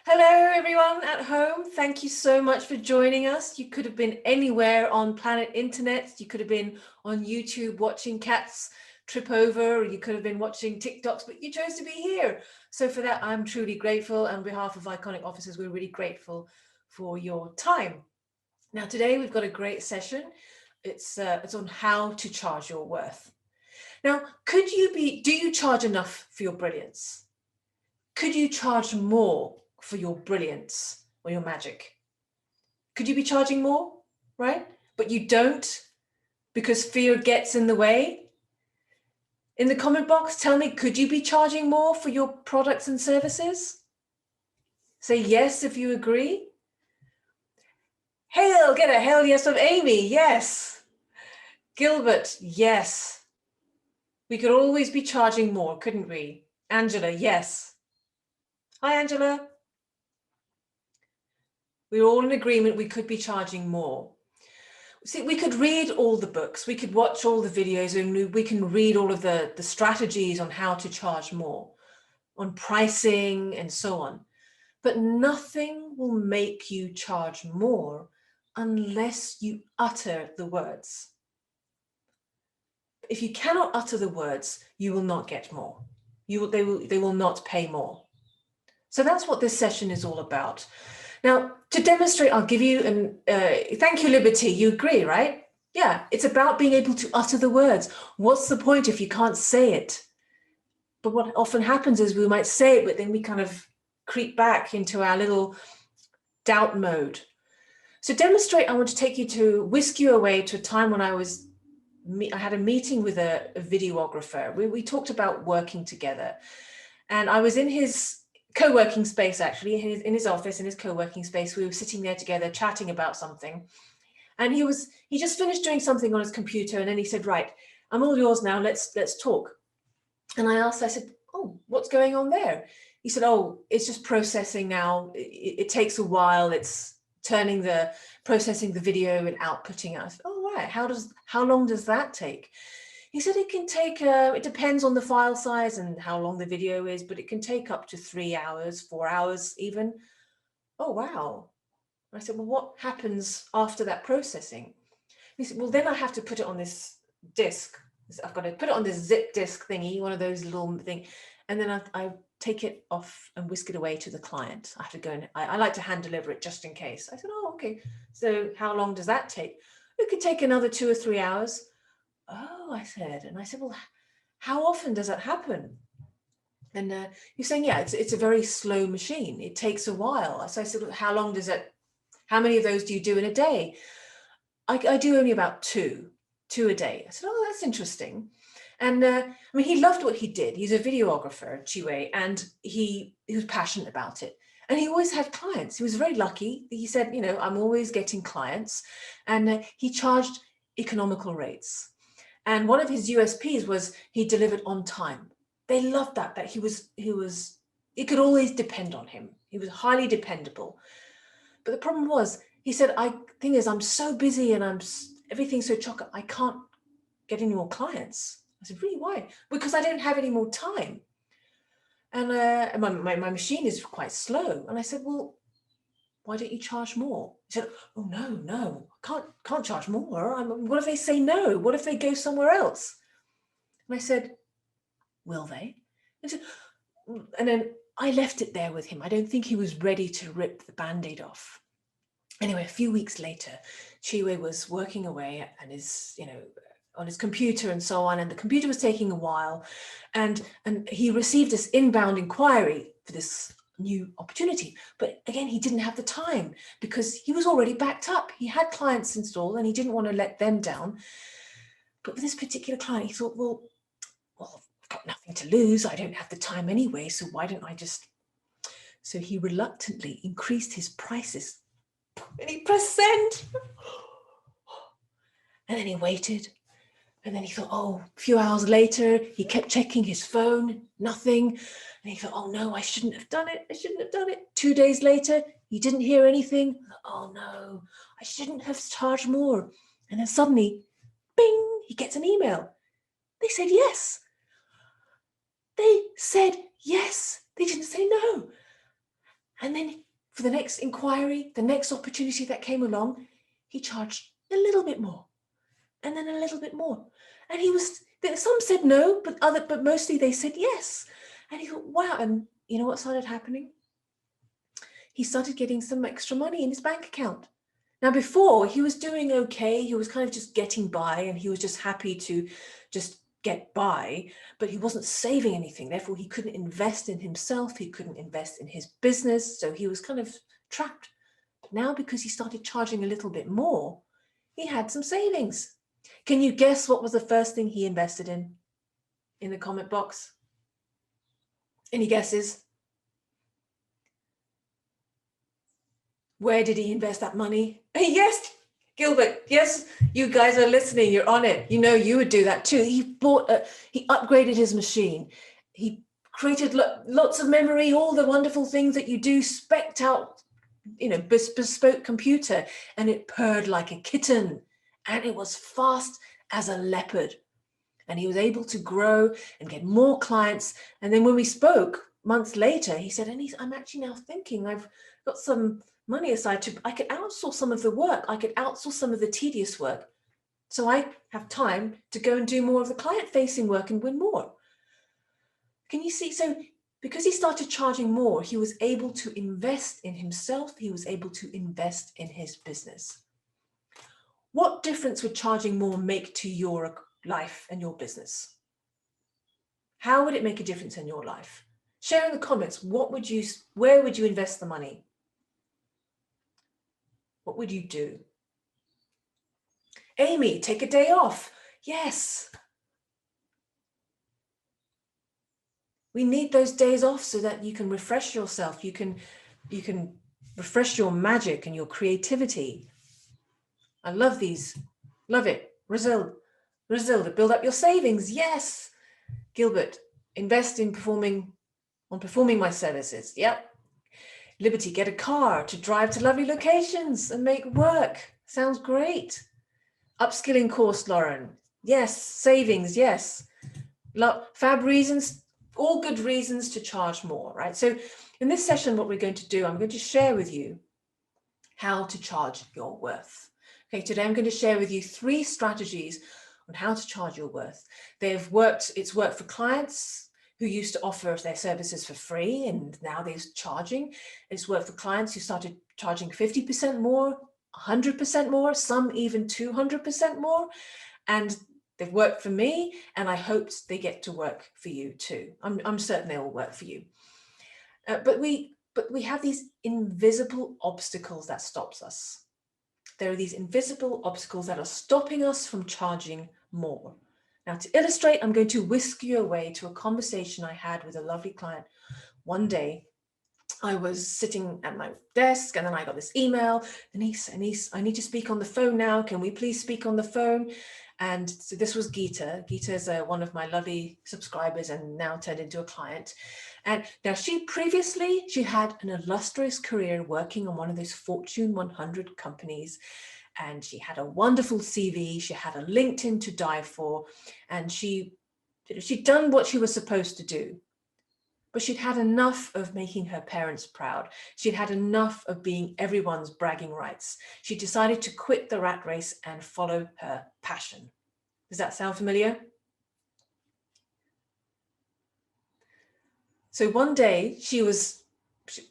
Hello everyone at home. Thank you so much for joining us. You could have been anywhere on planet internet. You could have been on YouTube watching cats trip over, or you could have been watching TikToks, but you chose to be here. So for that, I'm truly grateful. On behalf of Iconic Officers, we're really grateful for your time. Now, today we've got a great session. It's on how to charge your worth. Now, do you charge enough for your brilliance? Could you charge more for your brilliance or your magic? Could you be charging more, right? But you don't because fear gets in the way. In the comment box, tell me, could you be charging more for your products and services? Say yes if you agree. Get a hell yes from Amy, yes. Gilbert, yes. We could always be charging more, couldn't we? Angela, yes. Hi, Angela. We're all in agreement we could be charging more. See, we could read all the books, we could watch all the videos, and we can read all of the strategies on how to charge more, on pricing and so on. But nothing will make you charge more unless you utter the words. If you cannot utter the words, you will not get more. They will not pay more. So that's what this session is all about. Now, to demonstrate, I'll give you thank you, Liberty. You agree, right? Yeah, it's about being able to utter the words. What's the point if you can't say it? But what often happens is we might say it, but then we kind of creep back into our little doubt mode. So demonstrate, I want to whisk you away to a time when I had a meeting with a videographer. We talked about working together, and I was in his co-working space, actually, in his office, in his co-working space. We were sitting there together chatting about something, and he just finished doing something on his computer, and then he said, right, I'm all yours now, let's talk. And I said, oh, what's going on there? He said, oh, it's just processing now. It takes a while. It's processing the video and outputting it. I said, oh, right, how long does that take? He said it can take, it depends on the file size and how long the video is, but it can take up to 3 hours, 4 hours even. Oh, wow. I said, well, what happens after that processing? He said, well, then I have to put it on this disk. I've got to put it on this zip disk thingy, one of those little thing. And then I take it off and whisk it away to the client. I have to go and I like to hand deliver it just in case. I said, oh, okay. So how long does that take? It could take another 2 or 3 hours. Oh, I said, well, how often does that happen? And he's saying, yeah, it's a very slow machine. It takes a while. So I said, well, how many of those do you do in a day? I do only about two a day. I said, oh, that's interesting. And he loved what he did. He's a videographer, Chiwe, and he was passionate about it. And he always had clients. He was very lucky. He said, I'm always getting clients. And he charged economical rates. And one of his USPs was he delivered on time. They loved that you could always depend on him. He was highly dependable. But the problem was, he said, I'm so busy and everything's so chocker, I can't get any more clients. I said, really, why? Because I don't have any more time. And my machine is quite slow. And I said, well, why don't you charge more? He said, oh, no, can't charge more. What if they say no? What if they go somewhere else? And I said, will they? And then I left it there with him. I don't think he was ready to rip the Band-Aid off. Anyway, a few weeks later, Chiwe was working away and on his computer and so on, and the computer was taking a while, and he received this inbound inquiry for this new opportunity. But again, he didn't have the time because he was already backed up. He had clients installed and he didn't want to let them down. But with this particular client, he thought, well, I've got nothing to lose. I don't have the time anyway, so why don't I just... So he reluctantly increased his prices. And he pressed send. And then he waited. And then he thought, oh, a few hours later, he kept checking his phone, nothing. And he thought, oh no, I shouldn't have done it. 2 days later, he didn't hear anything. Oh no, I shouldn't have charged more. And then suddenly, bing, he gets an email. They said yes. They said yes. They didn't say no. And then for the next inquiry, the next opportunity that came along, he charged a little bit more, and then a little bit more. And some said no, but mostly they said yes. And he thought, wow. And you know what started happening? He started getting some extra money in his bank account. Now, before, he was doing okay. He was kind of just getting by, and he was just happy to just get by, but he wasn't saving anything. Therefore, he couldn't invest in himself. He couldn't invest in his business. So he was kind of trapped. But now, because he started charging a little bit more, he had some savings. Can you guess what was the first thing he invested in the comment box? Any guesses? Where did he invest that money? Yes, Gilbert, yes, you guys are listening. You're on it. You know, you would do that too. He upgraded his machine. He created lots of memory, all the wonderful things that you do, specced out, bespoke computer, and it purred like a kitten, and it was fast as a leopard. And he was able to grow and get more clients. And then when we spoke months later, he said, I'm actually now thinking I've got some money aside I could outsource some of the work. I could outsource some of the tedious work. So I have time to go and do more of the client-facing work and win more. Can you see? So because he started charging more, he was able to invest in himself. He was able to invest in his business. What difference would charging more make to your life and your business? How would it make a difference in your life? Share in the comments, where would you invest the money? What would you do? Amy, take a day off. Yes. We need those days off so that you can refresh yourself. You can refresh your magic and your creativity. I love these. Love it. Brazil, build up your savings. Yes. Gilbert, invest in performing my services. Yep. Liberty, get a car to drive to lovely locations and make work. Sounds great. Upskilling course, Lauren. Yes. Savings. Yes. Fab reasons, all good reasons to charge more, right? So in this session, what we're going to do, I'm going to share with you how to charge your worth. Okay, today I'm going to share with you 3 strategies on how to charge your worth. It's worked for clients who used to offer their services for free and now they're charging. It's worked for clients who started charging 50% more, 100% more, some even 200% more. And they've worked for me, and I hope they get to work for you too. I'm certain they will work for you. But we have these invisible obstacles that stops us. There are these invisible obstacles that are stopping us from charging more. Now, to illustrate, I'm going to whisk you away to a conversation I had with a lovely client one day. I was sitting at my desk and then I got this email. Denise, I need to speak on the phone now. Can we please speak on the phone? And so this was Geeta. Geeta is one of my lovely subscribers and now turned into a client. And now she had an illustrious career working on one of those Fortune 100 companies. And she had a wonderful CV. She had a LinkedIn to die for. And she'd done what she was supposed to do. But she'd had enough of making her parents proud. She'd had enough of being everyone's bragging rights. She decided to quit the rat race and follow her passion. Does that sound familiar? So one day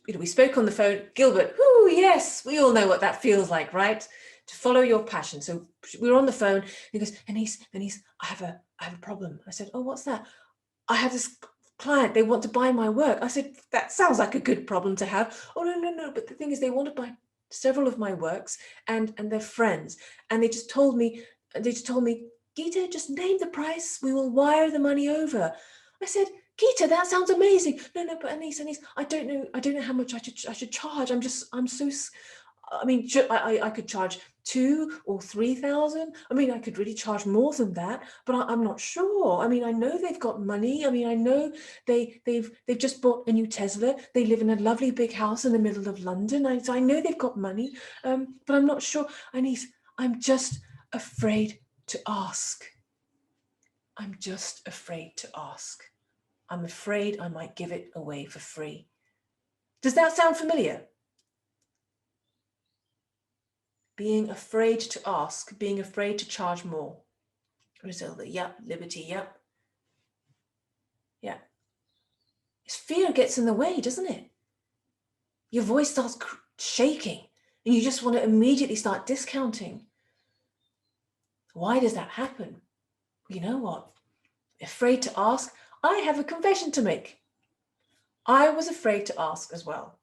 we spoke on the phone. Gilbert, yes, we all know what that feels like, right? To follow your passion. So we were on the phone. He goes, Denise, I have a problem. I said, oh, what's that? I have this client, they want to buy my work. I said, that sounds like a good problem to have. Oh, no. But the thing is, they want to buy several of my works and they're friends. And they just told me, Geeta, just name the price. We will wire the money over. I said, Geeta, that sounds amazing. No, but Anise, I don't know how much I should charge. I could charge 2,000 or 3,000. I mean, I could really charge more than that, but I'm not sure. I mean, I know they've got money. I mean, I know they've just bought a new Tesla. They live in a lovely big house in the middle of London. I know they've got money, but I'm not sure. I'm just afraid to ask. I'm just afraid to ask. I'm afraid I might give it away for free. Does that sound familiar? Being afraid to ask, being afraid to charge more. Griselda, yep. Liberty, yep. Yeah. Fear gets in the way, doesn't it? Your voice starts shaking and you just want to immediately start discounting. Why does that happen? You know what? Afraid to ask. I have a confession to make. I was afraid to ask as well.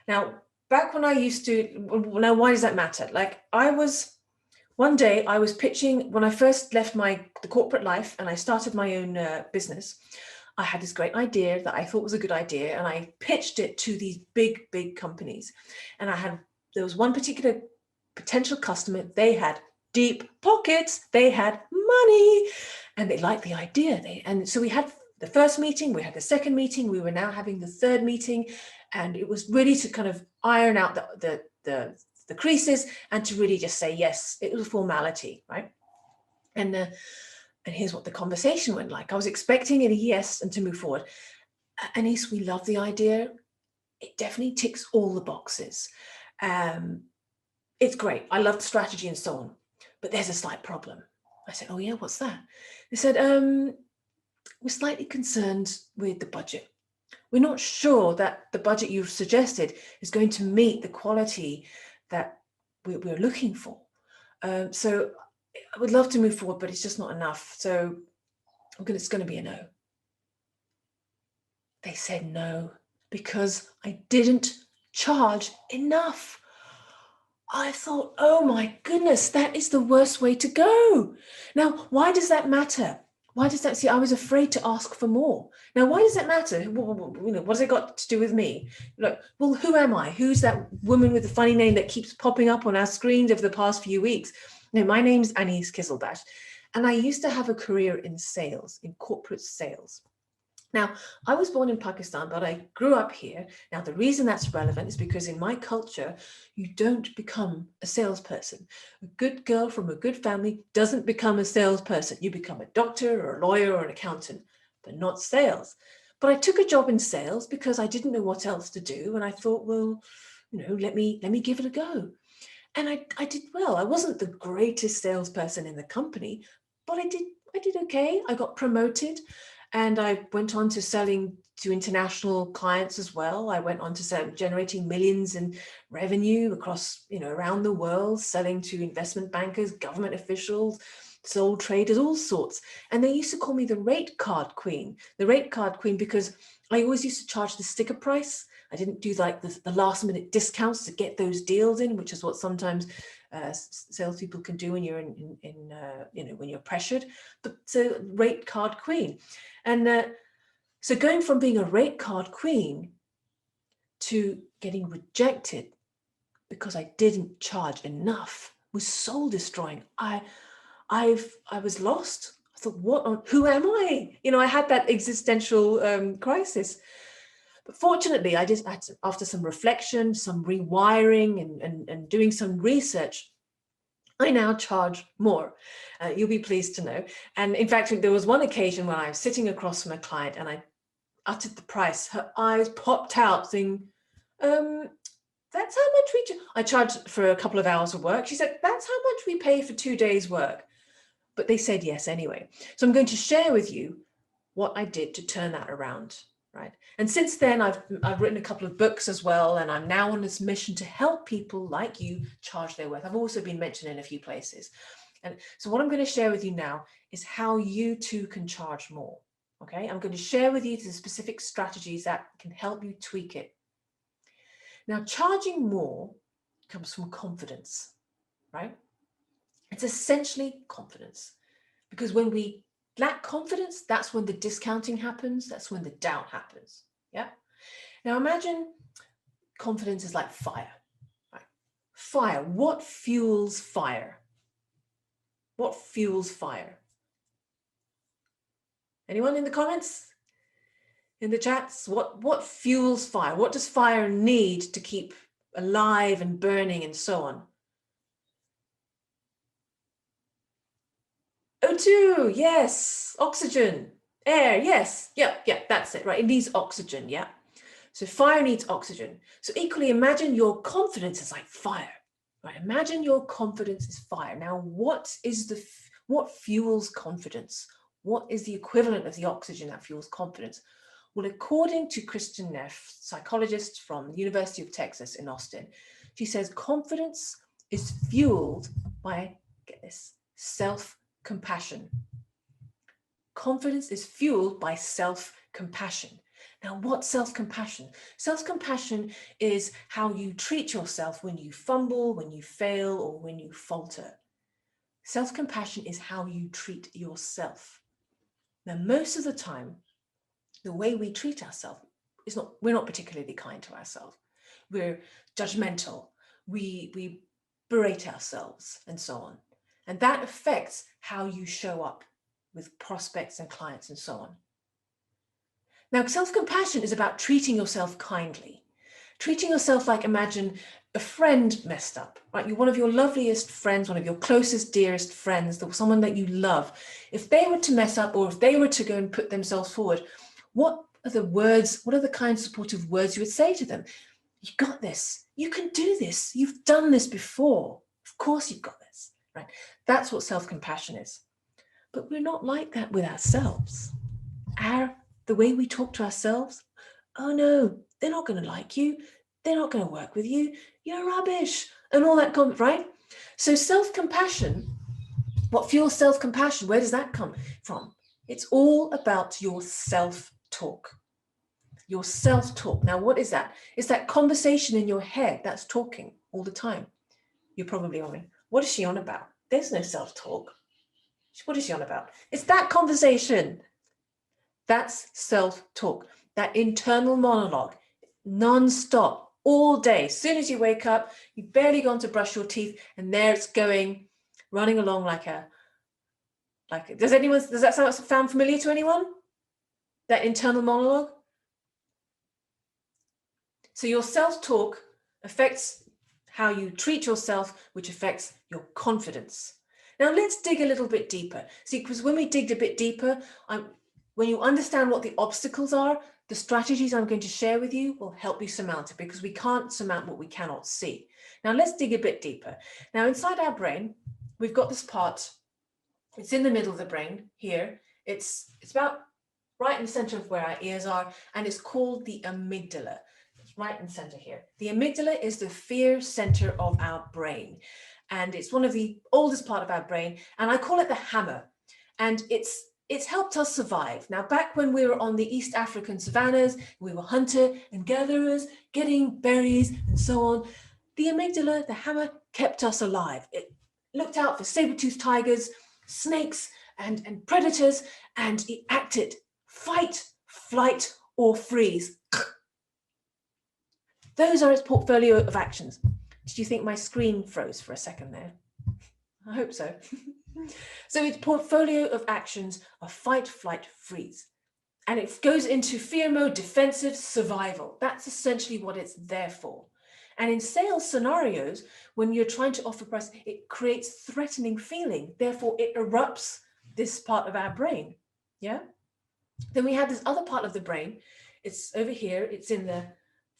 Now, back when I used to, now why does that matter? Like one day I was pitching, when I first left the corporate life and I started my own business, I had this great idea that I thought was a good idea, and I pitched it to these big companies. And there was one particular potential customer. They had deep pockets, they had money, and they liked the idea. And so we had the first meeting, we had the second meeting, we were now having the third meeting, and it was really to kind of iron out the creases and to really just say yes. It was a formality, right? And here's what the conversation went like. I was expecting a yes and to move forward. Anis, we love the idea. It definitely ticks all the boxes. It's great. I love the strategy and so on. But there's a slight problem. I said, oh yeah, what's that? They said, we're slightly concerned with the budget. We're not sure that the budget you've suggested is going to meet the quality that we're looking for. So I would love to move forward, but it's just not enough. So it's going to be a no. They said no because I didn't charge enough. I thought, oh my goodness, that is the worst way to go. Now, why does that matter? Why does that, see, I was afraid to ask for more. Now, why does it matter? What has it got to do with me? Look, well, who am I? Who's that woman with the funny name that keeps popping up on our screens over the past few weeks? No, my name's Anis Qizilbash, and I used to have a career in sales, in corporate sales. Now, I was born in Pakistan, but I grew up here. Now, the reason that's relevant is because in my culture, you don't become a salesperson. A good girl from a good family doesn't become a salesperson. You become a doctor or a lawyer or an accountant, but not sales. But I took a job in sales because I didn't know what else to do. And I thought, well, let me give it a go. And I did well. I wasn't the greatest salesperson in the company, but I did okay. I got promoted. And I went on to selling to international clients as well. I went on to generating millions in revenue across, around the world, selling to investment bankers, government officials, sole traders, all sorts. And they used to call me the rate card queen. The rate card queen because I always used to charge the sticker price. I didn't do like the last minute discounts to get those deals in, which is what sometimes salespeople can do when you're when you're pressured. But so rate card queen. And so going from being a rate card queen to getting rejected because I didn't charge enough was soul destroying. I was lost. I thought, who am I? I had that existential crisis. But fortunately, I after some reflection, some rewiring and doing some research, I now charge more. You'll be pleased to know. And in fact, there was one occasion when I was sitting across from a client and I uttered the price. Her eyes popped out saying, that's how much I charged for a couple of hours of work. She said, that's how much we pay for 2 days work. But they said yes anyway. So I'm going to share with you what I did to turn that around. Right. And since then, I've written a couple of books as well, and I'm now on this mission to help people like you charge their worth. I've also been mentioned in a few places. And so what I'm going to share with you now is how you too can charge more. Okay, I'm going to share with you the specific strategies that can help you tweak it. Now, charging more comes from confidence, right? It's essentially confidence, because when we lack confidence, that's when the discounting happens. That's when the doubt happens. Yeah. Now imagine confidence is like fire. Right? Fire. What fuels fire? What fuels fire? Anyone in the comments? In the chats? What fuels fire? What does fire need to keep alive and burning and so on? O2, yes. Oxygen. Air, yes. Yeah, that's it, right? It needs oxygen, yeah. So fire needs oxygen. So equally, imagine your confidence is like fire, right? Imagine your confidence is fire. Now, what fuels confidence? What is the equivalent of the oxygen that fuels confidence? Well, according to Kristen Neff, psychologist from the University of Texas in Austin, she says confidence is fueled by, get this, self-compassion. Confidence is fueled by self-compassion. Now, what's self-compassion? Self-compassion is how you treat yourself when you fumble, when you fail, or when you falter. Self-compassion is how you treat yourself. Now, most of the time, the way we treat ourselves we're not particularly kind to ourselves. We're judgmental. We berate ourselves and so on. And that affects how you show up with prospects and clients and so on. Now, self-compassion is about treating yourself kindly. Treating yourself like, imagine a friend messed up, right? You're one of your loveliest friends, one of your closest, dearest friends, someone that you love. If they were to mess up, or if they were to go and put themselves forward, what are the kind of supportive words you would say to them? You got this. You can do this. You've done this before. Of course you've got this, right? That's what self-compassion is. But we're not like that with ourselves. The way we talk to ourselves, oh no, they're not going to like you. They're not going to work with you. You're rubbish and all that, right? So self-compassion, what fuels self-compassion? Where does that come from? It's all about your self-talk. Your self-talk. Now, what is that? It's that conversation in your head that's talking all the time. You're probably wondering, what is she on about? There's no self-talk. What is she on about? It's that conversation. That's self-talk, that internal monologue, non-stop, all day. As soon as you wake up, you've barely gone to brush your teeth, and there it's going, running along does that sound familiar to anyone? That internal monologue? So your self-talk affects how you treat yourself, which affects your confidence. Now let's dig a little bit deeper. See, because when we dig a bit deeper, when you understand what the obstacles are, the strategies I'm going to share with you will help you surmount it, because we can't surmount what we cannot see. Now let's dig a bit deeper. Now inside our brain, we've got this part. It's in the middle of the brain here. It's about right in the center of where our ears are, and it's called the amygdala. It's right in the center here. The amygdala is the fear center of our brain, and it's one of the oldest part of our brain, and I call it the hammer. And it's helped us survive. Now, back when we were on the East African savannas, we were hunter and gatherers, getting berries and so on. The amygdala, the hammer, kept us alive. It looked out for saber-toothed tigers, snakes, and predators, and it acted fight, flight, or freeze. Those are its portfolio of actions. Did you think my screen froze for a second there? I hope so. So its portfolio of actions are fight, flight, freeze. And it goes into fear mode, defensive, survival. That's essentially what it's there for. And in sales scenarios, when you're trying to offer price, it creates threatening feeling. Therefore, it erupts this part of our brain. Yeah. Then we have this other part of the brain. It's over here. It's in the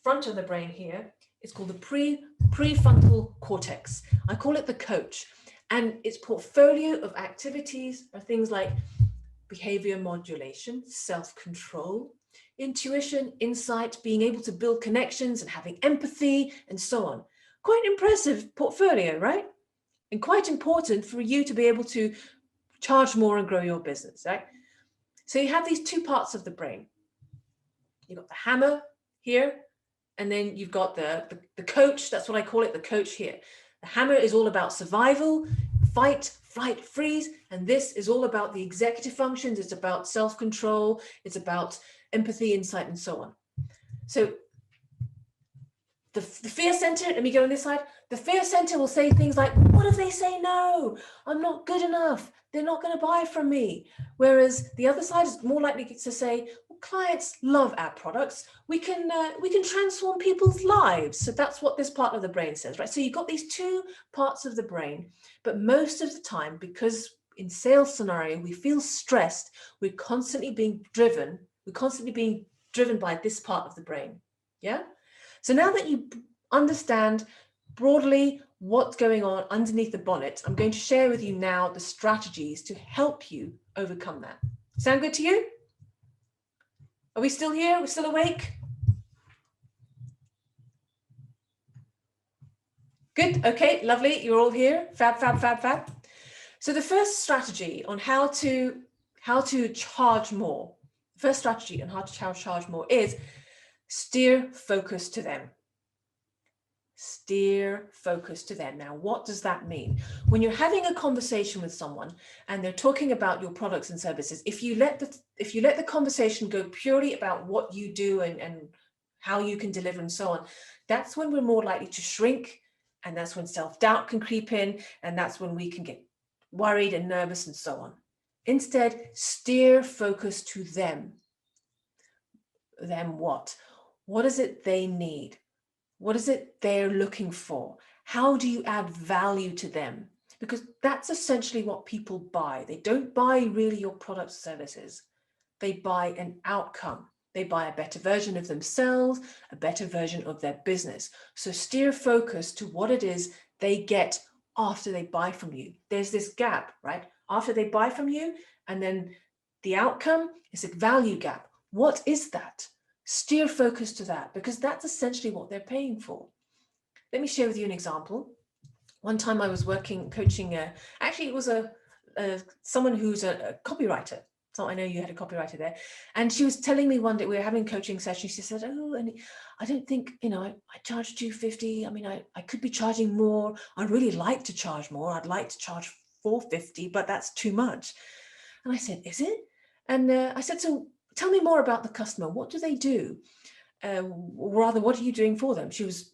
front of the brain here. It's called the prefrontal cortex. I call it the coach. And its portfolio of activities are things like behavior modulation, self-control, intuition, insight, being able to build connections and having empathy and so on. Quite impressive portfolio, right? And quite important for you to be able to charge more and grow your business, right? So you have these two parts of the brain. You've got the hammer here, and then you've got the coach. That's what I call it, the coach here. The hammer is all about survival, fight, flight, freeze. And this is all about the executive functions. It's about self-control. It's about empathy, insight, and so on. So the fear center, let me go on this side. The fear center will say things like, what if they say no? I'm not good enough. They're not going to buy from me. Whereas the other side is more likely to say, well, clients love our products. We can transform people's lives. So that's what this part of the brain says, right? So you've got these two parts of the brain, but most of the time, because in sales scenario, we feel stressed, we're constantly being driven by this part of the brain. Yeah. So now that you understand broadly what's going on underneath the bonnet, I'm going to share with you now the strategies to help you overcome that. Sound good to you? Are we still here? We're still awake? Good. Okay, lovely. You're all here. Fab, fab, fab, fab. So the first strategy on how to charge more. First strategy on how to charge more is steer focus to them. Steer focus to them. Now, what does that mean? When you're having a conversation with someone and they're talking about your products and services, if you let the conversation go purely about what you do and how you can deliver and so on, that's when we're more likely to shrink, and that's when self-doubt can creep in, and that's when we can get worried and nervous and so on. Instead, steer focus to them. Them what? What is it they need? What is it they're looking for? How do you add value to them? Because that's essentially what people buy. They don't buy really your products or services. They buy an outcome. They buy a better version of themselves, a better version of their business. So steer focus to what it is they get after they buy from you. There's this gap, right? After they buy from you, and then the outcome is a value gap. What is that? Steer focus to that, because that's essentially what they're paying for. Let me share with you an example. One time I was coaching, actually it was someone who's a copywriter. So I know you had a copywriter there. And she was telling me one day, we were having coaching session. She said, oh, and I don't think, I charge $250. I mean, I could be charging more. I'd really like to charge more. I'd like to charge $450, but that's too much. And I said, is it? And I said, so tell me more about the customer. What do they do? Or rather, what are you doing for them? She was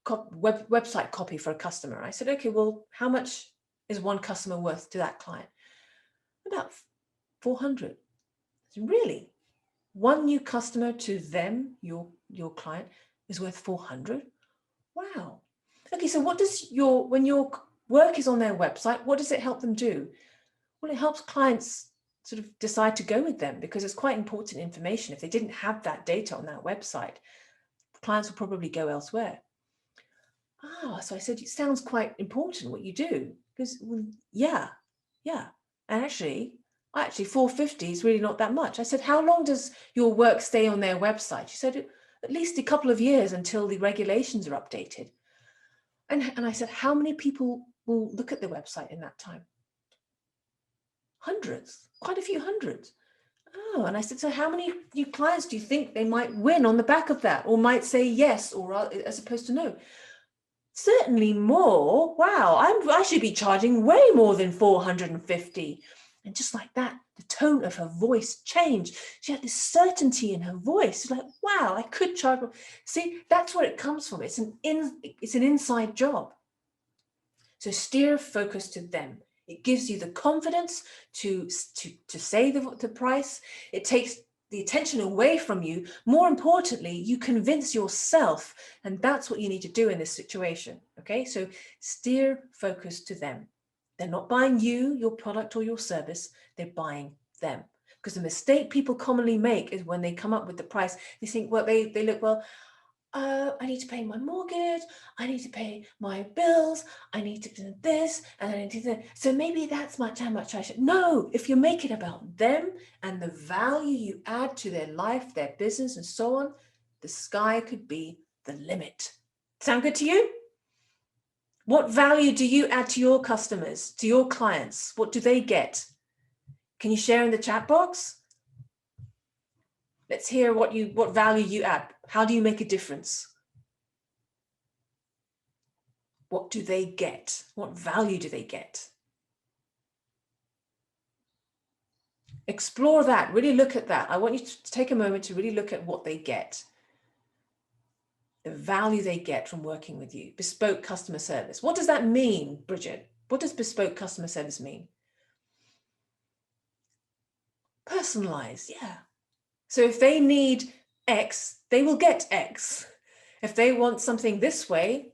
website copy for a customer. I said, okay, well, how much is one customer worth to that client? About 400. Really? One new customer to them, your client, is worth 400? Wow. Okay, so what does when your work is on their website, what does it help them do? Well, it helps clients sort of decide to go with them, because it's quite important information. If they didn't have that data on that website, clients will probably go elsewhere. So I said, it sounds quite important what you do. Because, well, yeah. And actually 450 is really not that much. I said, how long does your work stay on their website? She said, at least a couple of years until the regulations are updated. And I said, how many people will look at the website in that time? Hundreds, quite a few hundreds. Oh, and I said, so how many new clients do you think they might win on the back of that, or might say yes, or as opposed to no? Certainly more. Wow, I should be charging way more than 450. And just like that, the tone of her voice changed. She had this certainty in her voice. It's like, wow, I could charge more. See, that's where it comes from. It's an inside job. So steer focus to them. It gives you the confidence to say the price. It takes the attention away from you. More importantly, you convince yourself, and that's what you need to do in this situation. Okay, so steer focus to them. They're not buying you, your product, or your service. They're buying them. Because the mistake people commonly make is when they come up with the price, they think, well, they look, well, I need to pay my mortgage, I need to pay my bills, I need to do this, and I need to do that. So maybe that's how much I should. No, if you make it about them and the value you add to their life, their business, and so on, the sky could be the limit. Sound good to you? What value do you add to your customers, to your clients? What do they get? Can you share in the chat box? Let's hear what value you add. How do you make a difference? What do they get? What value do they get? Explore that. Really look at that. I want you to take a moment to really look at what they get. The value they get from working with you. Bespoke customer service. What does that mean, Bridget? What does bespoke customer service mean? Personalized, yeah. So if they need X, they will get X. If they want something this way,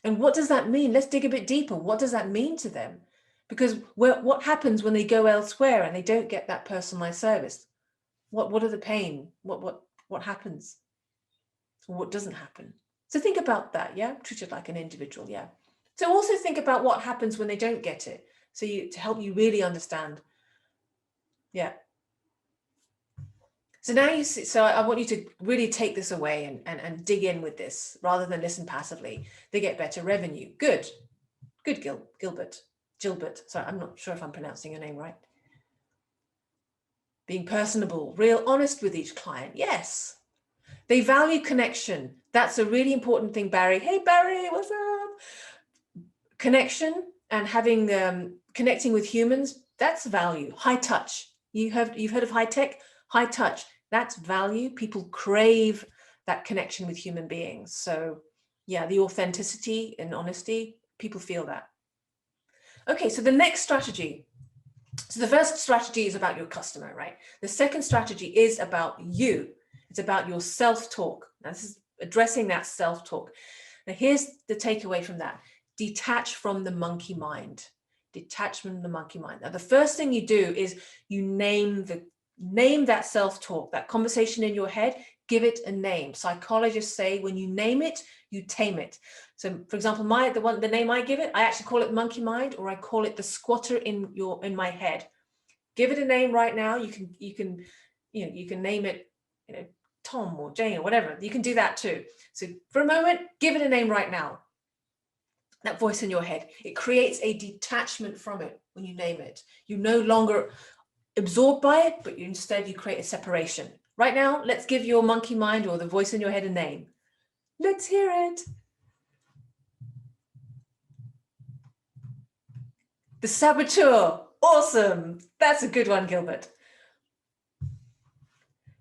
and what does that mean? Let's dig a bit deeper. What does that mean to them? Because what happens when they go elsewhere and they don't get that personalized service? What are the pain? What happens? what doesn't happen. So think about that, yeah? Treat it like an individual, yeah? So also think about what happens when they don't get it. So to help you really understand, yeah. So now you see, so I want you to really take this away and dig in with this rather than listen passively. They get better revenue. Good, Gilbert. Sorry, I'm not sure if I'm pronouncing your name right. Being personable, real, honest with each client. Yes. They value connection. That's a really important thing, Barry. Hey, Barry, what's up? Connection and having connecting with humans, that's value. High touch. You've heard of high tech? High touch. That's value. People crave that connection with human beings. So yeah, the authenticity and honesty, people feel that. Okay, so the next strategy. So the first strategy is about your customer, right? The second strategy is about you. It's about your self-talk. Now, this is addressing that self-talk. Now, here's the takeaway from that. Detach from the monkey mind. Detach from the monkey mind. Now, the first thing you do is you name that self-talk, that conversation in your head, give it a name. Psychologists say when you name it, you tame it. So, for example, the name I give it, I actually call it monkey mind, or I call it the squatter in my head. Give it a name right now. You can name it, Tom or Jane or whatever. You can do that too. So for a moment, give it a name right now. That voice in your head, it creates a detachment from it when you name it. You're no longer absorbed by it, but instead you create a separation. Right now, let's give your monkey mind or the voice in your head a name. Let's hear it. The saboteur. Awesome. That's a good one, Gilbert.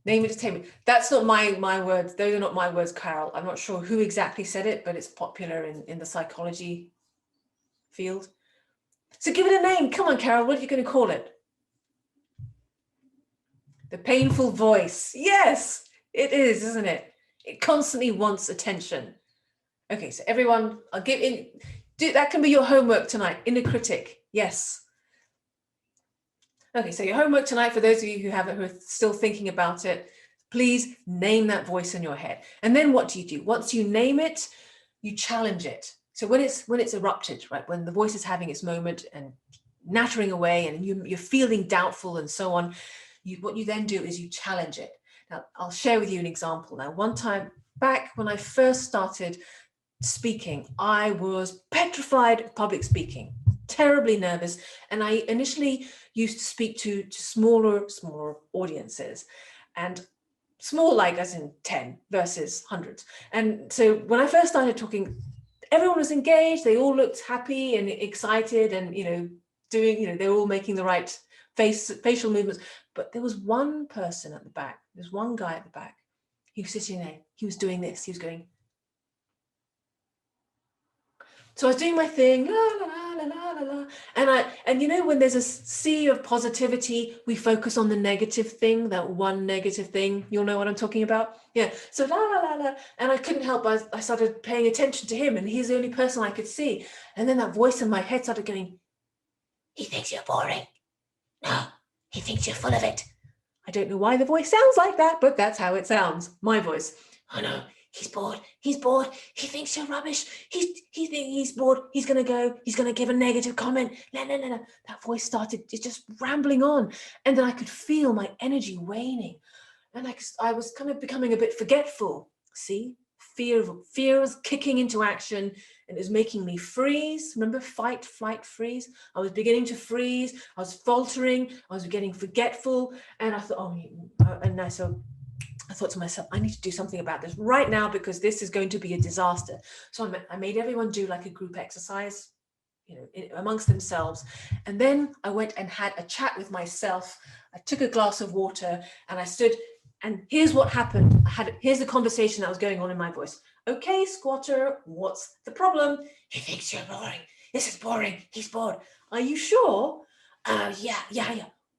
Name it, tame it. That's not my words. Those are not my words, Carol. I'm not sure who exactly said it, but it's popular in the psychology field. So give it a name. Come on, Carol. What are you going to call it? The painful voice. Yes, it is, isn't it? It constantly wants attention. Okay, so everyone, that can be your homework tonight. Inner critic. Yes. Okay, so your homework tonight, for those of you who are still thinking about it, please name that voice in your head. And then what do? Once you name it, you challenge it. So when it's erupted, right, when the voice is having its moment and nattering away and you're feeling doubtful and so on, what you then do is you challenge it. Now, I'll share with you an example. Now, one time back when I first started speaking, I was petrified of public speaking, terribly nervous. And I initially used to speak to smaller audiences, and small, like as in 10 versus hundreds. And so when I first started talking, everyone was engaged. They all looked happy and excited and, they were all making the right facial movements. But there was one person at the back. There's one guy at the back. He was sitting there. He was doing this. He was going. So I was doing my thing, la, la, la, la, la, la. And when there's a sea of positivity, we focus on the negative thing, that one negative thing. You'll know what I'm talking about? Yeah. So la, la, la, la. And I couldn't help, I started paying attention to him, and he's the only person I could see. And then that voice in my head started going, he thinks you're boring. No, he thinks you're full of it. I don't know why the voice sounds like that, but that's how it sounds. My voice. Oh no. He's bored. He's bored. He thinks you're rubbish. He's bored. He's going to go. He's going to give a negative comment. No. That voice started just rambling on. And then I could feel my energy waning. And I was kind of becoming a bit forgetful. See, fear was kicking into action, and it was making me freeze. Remember, fight, flight, freeze? I was beginning to freeze. I was faltering. I was getting forgetful. And I thought, I thought to myself, I need to do something about this right now, because this is going to be a disaster. So I made everyone do like a group exercise, amongst themselves. And then I went and had a chat with myself. I took a glass of water and I stood, and here's what happened. Here's the conversation that was going on in my voice. Okay, squatter, what's the problem? He thinks you're boring. This is boring. He's bored. Are you sure? Yeah.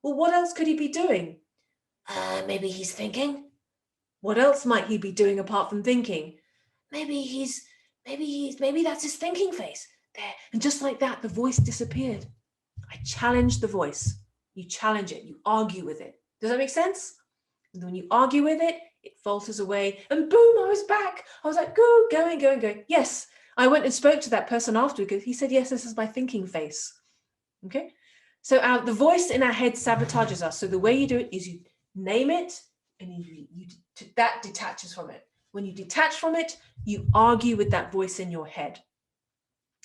Well, what else could he be doing? Maybe he's thinking. What else might he be doing apart from thinking? Maybe that's his thinking face. There. And just like that, the voice disappeared. I challenged the voice. You challenge it. You argue with it. Does that make sense? And when you argue with it, it falters away, and boom, I was back. I was like, go, going. Yes, I went and spoke to that person afterwards. He said, yes, this is my thinking face. Okay. So the voice in our head sabotages us. So the way you do it is you name it, and that detaches from it. When you detach from it, you argue with that voice in your head,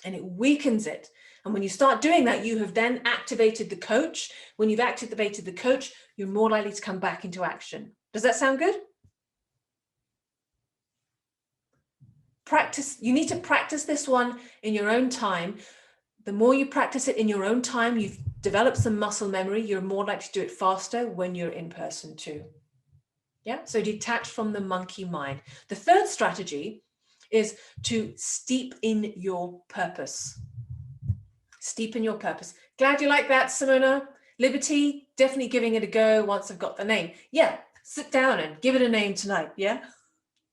and it weakens it. And when you start doing that, you have then activated the coach. When you've activated the coach, you're more likely to come back into action. Does that sound good? Practice. You need to practice this one in your own time. The more you practice it in your own time, you've developed some muscle memory. You're more likely to do it faster when you're in person too. Yeah. So detach from the monkey mind. The third strategy is to steep in your purpose. Steep in your purpose. Glad you like that, Simona. Liberty, definitely giving it a go once I've got the name. Yeah, sit down and give it a name tonight. Yeah,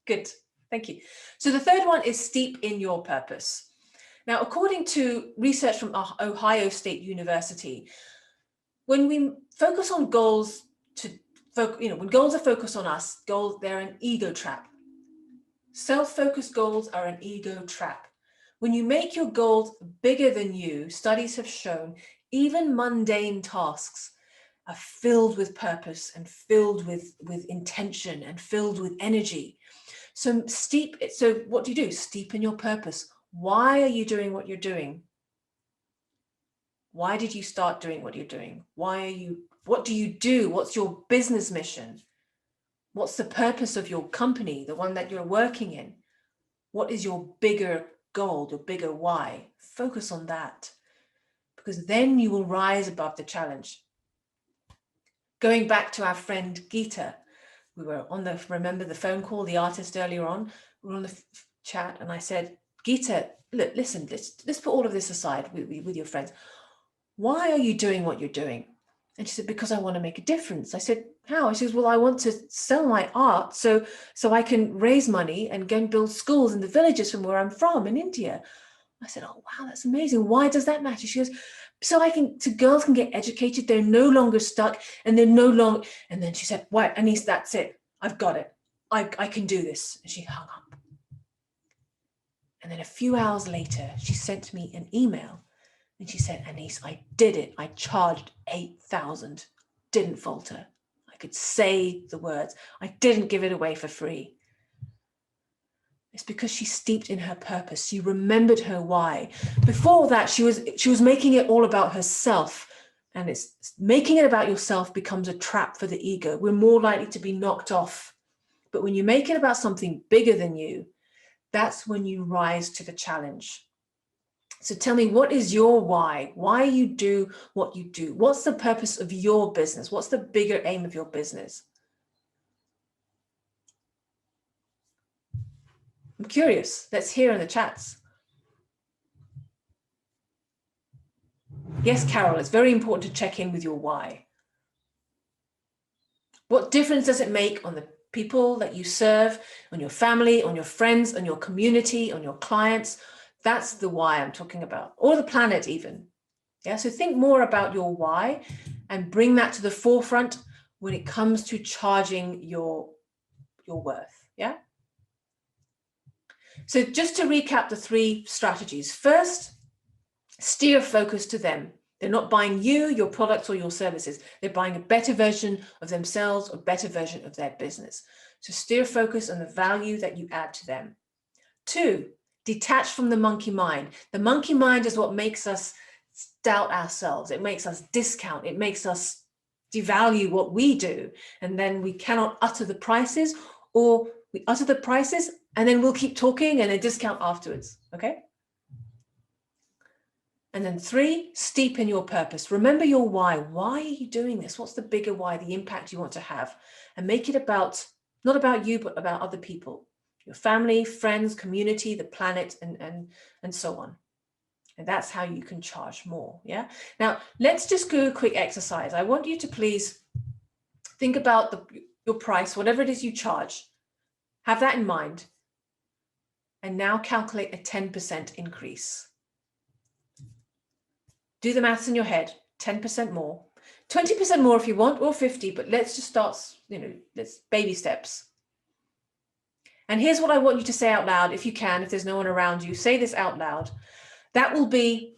good. Thank you. So the third one is steep in your purpose. Now, according to research from Ohio State University, when we focus on goals when goals are focused on us, they're an ego trap. Self-focused goals are an ego trap. When you make your goals bigger than you, studies have shown even mundane tasks are filled with purpose and filled with intention and filled with energy. So what do? Steep in your purpose. Why are you doing what you're doing? Why did you start doing what you're doing? What do you do? What's your business mission? What's the purpose of your company, the one that you're working in? What is your bigger goal, your bigger why? Focus on that, because then you will rise above the challenge. Going back to our friend Geeta, we were on remember the phone call, the artist earlier on, we were on the chat, and I said, Geeta, look, listen, let's put all of this aside with your friends. Why are you doing what you're doing? And she said, because I want to make a difference. I said, how? She says, well, I want to sell my art so I can raise money and go and build schools in the villages from where I'm from in India. I said, oh, wow, that's amazing. Why does that matter? She goes, so girls can get educated. They're no longer stuck, and they're no longer. And then she said, what? Anise, that's it. I've got it. I can do this. And she hung up. And then a few hours later, she sent me an email. And she said, Anise, I did it. I charged 8,000. Didn't falter. I could say the words. I didn't give it away for free. It's because she steeped in her purpose. She remembered her why. Before that, she was making it all about herself. And it's making it about yourself becomes a trap for the ego. We're more likely to be knocked off. But when you make it about something bigger than you, that's when you rise to the challenge. So tell me, what is your why? Why you do what you do? What's the purpose of your business? What's the bigger aim of your business? I'm curious. Let's hear in the chats. Yes, Carol, it's very important to check in with your why. What difference does it make on the people that you serve, on your family, on your friends, on your community, on your clients? That's the why I'm talking about, or the planet even. Yeah, so think more about your why and bring that to the forefront when it comes to charging your worth. Yeah. So just to recap the 3 strategies. First, steer focus to them. They're not buying you, your products, or your services. They're buying a better version of themselves or better version of their business. So steer focus on the value that you add to them. 2, detach from the monkey mind. The monkey mind is what makes us doubt ourselves. It makes us discount. It makes us devalue what we do. And then we cannot utter the prices, or we utter the prices and then we'll keep talking and then discount afterwards. Okay. And then 3, steep in your purpose. Remember your why. Why are you doing this? What's the bigger why, the impact you want to have? And make it about, not about you, but about other people, your family, friends, community, the planet, and so on. And that's how you can charge more. Yeah. Now, let's just do a quick exercise. I want you to please think about your price, whatever it is you charge. Have that in mind. And now calculate a 10% increase. Do the maths in your head. 10% more. 20% more if you want, or 50, but let's just start, let's baby steps. And here's what I want you to say out loud, if you can, if there's no one around you, say this out loud. That will be,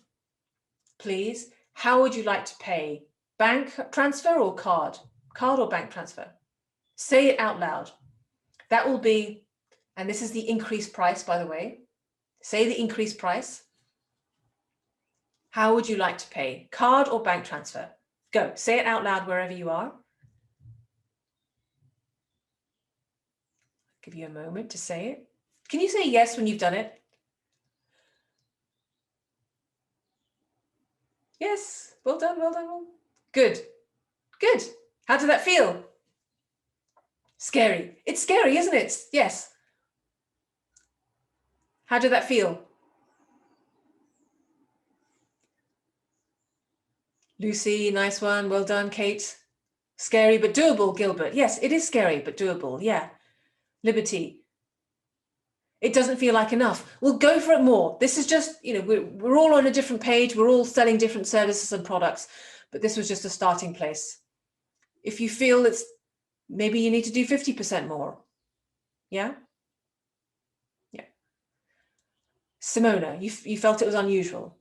please, how would you like to pay? Bank transfer or card? Card or bank transfer? Say it out loud. That will be, and this is the increased price, by the way. Say the increased price. How would you like to pay? Card or bank transfer? Go, say it out loud wherever you are. Give you a moment to say it. Can you say yes when you've done it? Yes, well done, well done. Well. Good, good. How did that feel? Scary. It's scary, isn't it? Yes. How did that feel? Lucy, nice one. Well done, Kate. Scary but doable, Gilbert. Yes, it is scary but doable. Yeah. Liberty. It doesn't feel like enough. Well, go for it more. This is just, you know, we're all on a different page. We're all selling different services and products, but this was just a starting place. If you feel it's maybe you need to do 50% more. Yeah. Yeah. Simona, you felt it was unusual.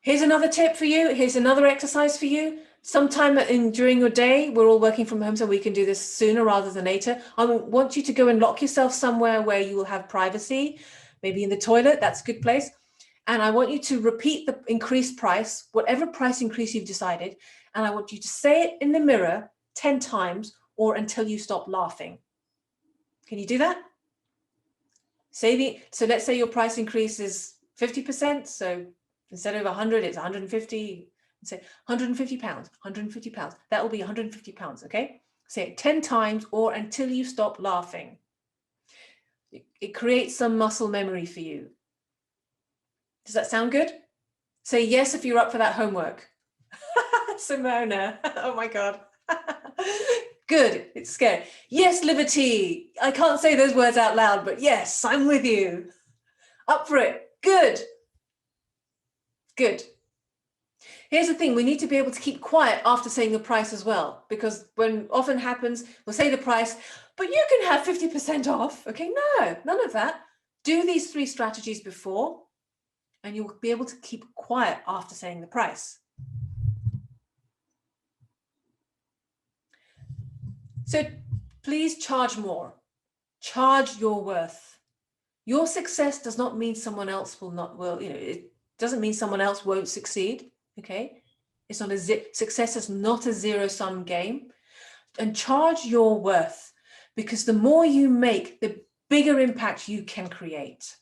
Here's another tip for you. Here's another exercise for you. Sometime during your day, we're all working from home, so we can do this sooner rather than later. I want you to go and lock yourself somewhere where you will have privacy, maybe in the toilet, that's a good place. And I want you to repeat the increased price, whatever price increase you've decided, and I want you to say it in the mirror 10 times or until you stop laughing. Can you do that? So let's say your price increase is 50%, so instead of 100, it's 150. Say 150 pounds, 150 pounds. That will be 150 pounds, okay? Say it 10 times or until you stop laughing. It creates some muscle memory for you. Does that sound good? Say yes if you're up for that homework. Simona, oh my God. Good, it's scary. Yes, Liberty. I can't say those words out loud, but yes, I'm with you. Up for it. Good. Good. Here's the thing, we need to be able to keep quiet after saying the price as well, because when often happens, we'll say the price, but you can have 50% off. Okay, no, none of that. Do these 3 strategies before, and you'll be able to keep quiet after saying the price. So please charge more. Charge your worth. Your success does not mean someone else it doesn't mean someone else won't succeed. Okay, it's not success is not a zero-sum game. And charge your worth, because the more you make, the bigger impact you can create.